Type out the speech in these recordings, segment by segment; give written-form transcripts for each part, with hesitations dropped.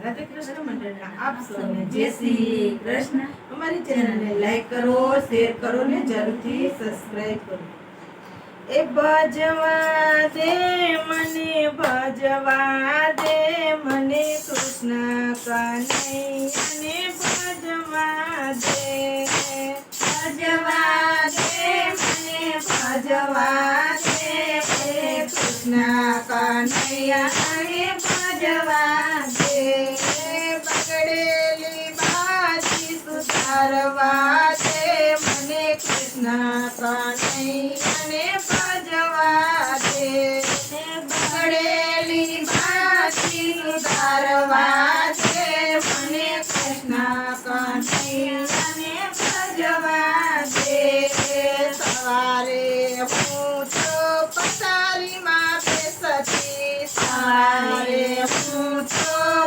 રાધે કૃષ્ણ મંડળના આપ સૌને જય શ્રી કૃષ્ણ। અમારી ચેનલને લાઈક કરો, શેર કરો ને જરૂરથી સબસ્ક્રાઇબ કરો। એ ભજવા દે મને કૃષ્ણ કનૈયાને ભજવા દે કૃષ્ણ કનૈયાને ભજવા દે બગડેલી બાજી સુધારવા દે મને કૃષ્ણ કનૈયાને ભજવા દે બગડેલી બાજી સુધારવા દે મને કૃષ્ણ કનૈયાને ભજવા દે સવારે હું તો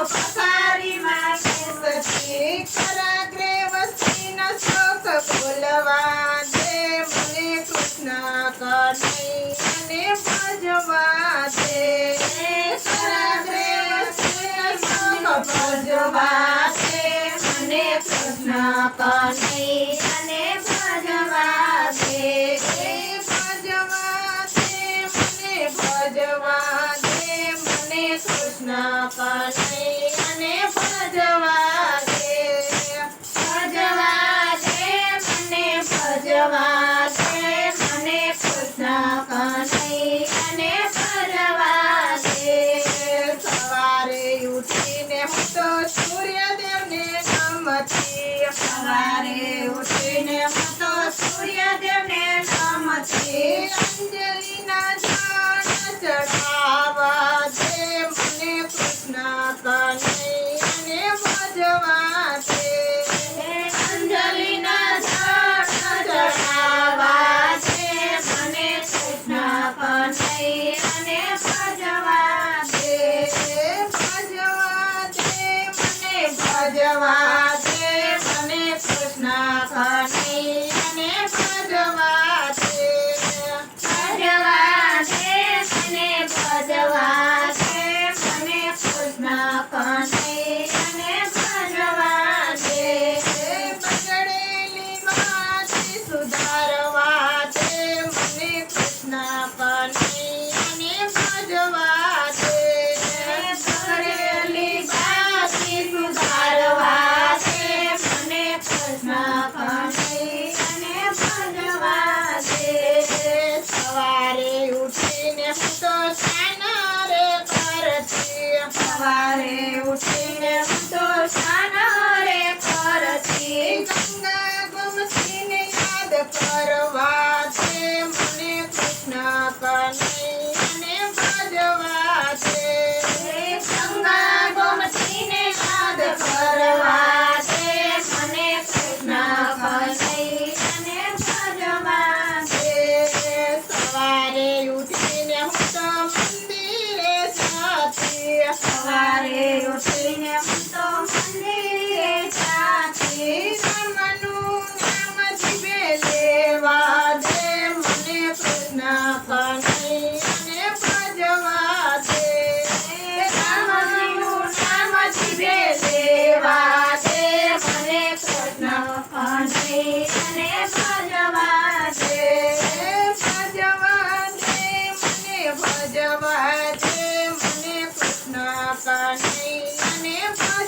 પથારીમાં બેસતી કરાગ્રે વસ્તીના શોક બોલવા દે મને કૃષ્ણ કનૈયાને ભજવા દે કરાગ્રે વસ્તીના શોક ભજવા દે મને કૃષ્ણ કનૈયાને ભજવા દે ભજવા દે મને કૃષ્ણ કનૈયાને ભજવા દે ભજવા દે મને કૃષ્ણ કનૈયાને ભજવા દે સવારે ઉઠીને હું તો સૂર્યદેવને નમતી અંજલિના ઝાડ ચઢાવા દે મને કૃષ્ણ કનૈયાને ભજવા દે અંજલિના ઝાડ ચઢાવા દે મને કૃષ્ણ કનૈયાને ભજવા દે ભજવા દે મને કૃષ્ણ કનૈયાને ભજવા દે બગડેલી બાજી સુધારવા દે મને કૃષ્ણ કનૈયાને ભજવા દે બગડેલી બાજી સુધારવા દે મને કૃષ્ણ કનૈયાને ભજવા દે સવારે ઉઠીને હું તો સ્નાન રે કરતી ગંગા ગોમતીને યાદ કરવા દે મને કૃષ્ણ કનૈયાને ભજવા દે ગંગા ગોમતીને યાદ કરવા દે મને કૃષ્ણ કનૈયાને ભજવા દે સવારે ઉઠીને હું તો મંદિરે જાતી રામનું નામ જીભે લેવા દે મને કૃષ્ણ કનૈયાને ભજવા દે રામનું નામ જીભે લેવા દે મને કૃષ્ણ કનૈયાને ભજવા દે ભજવા દે મને કૃષ્ણ કનૈયાને ભજવા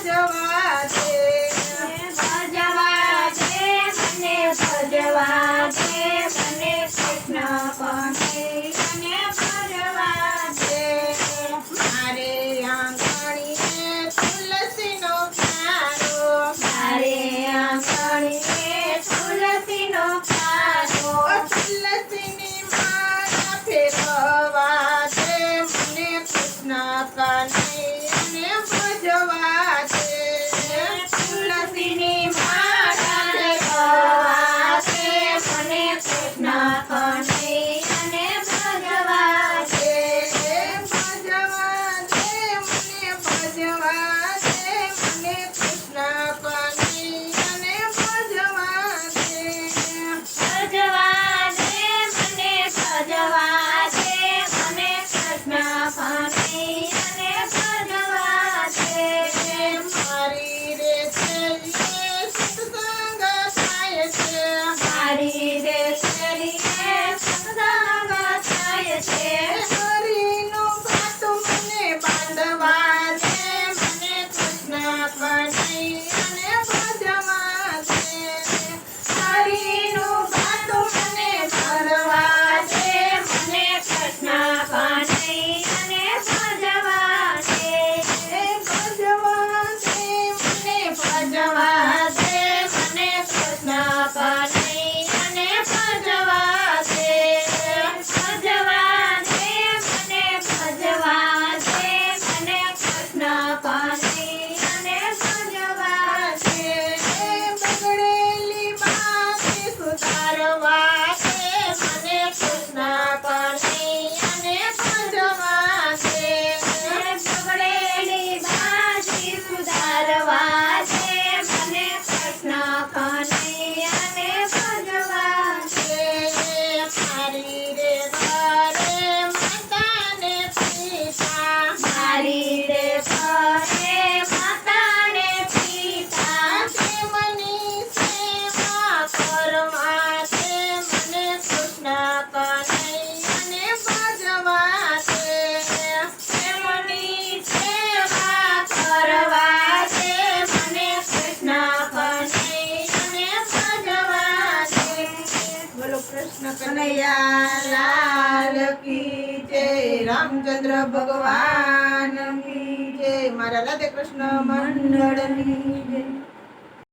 કૃષ્ણ કનૈયા લાલ કી જય, રામચંદ્ર ભગવાન કી જય, મારા રાધે કૃષ્ણ મંડળની જય.